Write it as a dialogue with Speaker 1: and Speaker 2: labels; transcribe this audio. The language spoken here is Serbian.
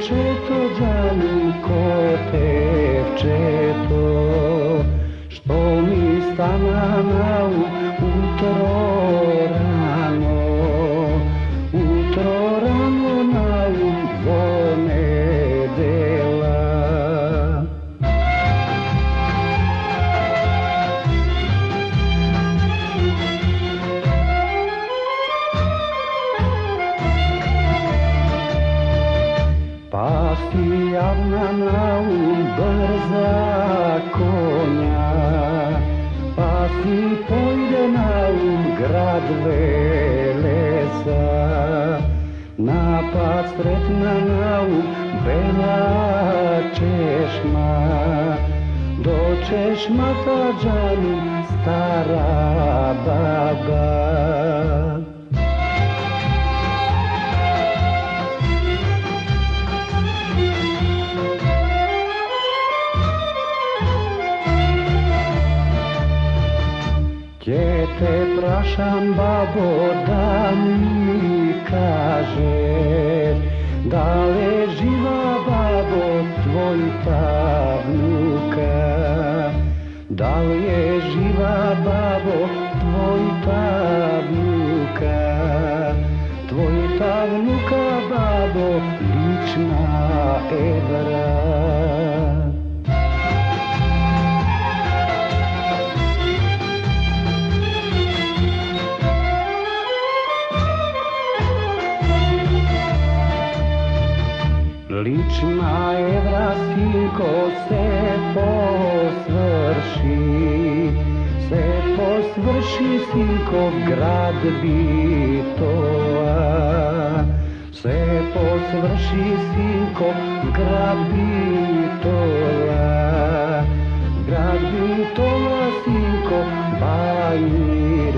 Speaker 1: pevčeto, Đanko pevčeto, što mi stana na utro rano na zvone dela. Pa si javna na brza konja, pa si pojde na grad Velesa, napad sretna na bela češma, do češma ta Đanu stara baba. Te prašam, babo, da mi kažeš, da li živa, babo, tvojta vnuka, da li je živa, babo, tvojta vnuka, babo, lična Evra. Lična Evra, sinko, se posvrši, sinko, grad Bitova, se posvrši, sinko, grad Bitova, sinko, Bajir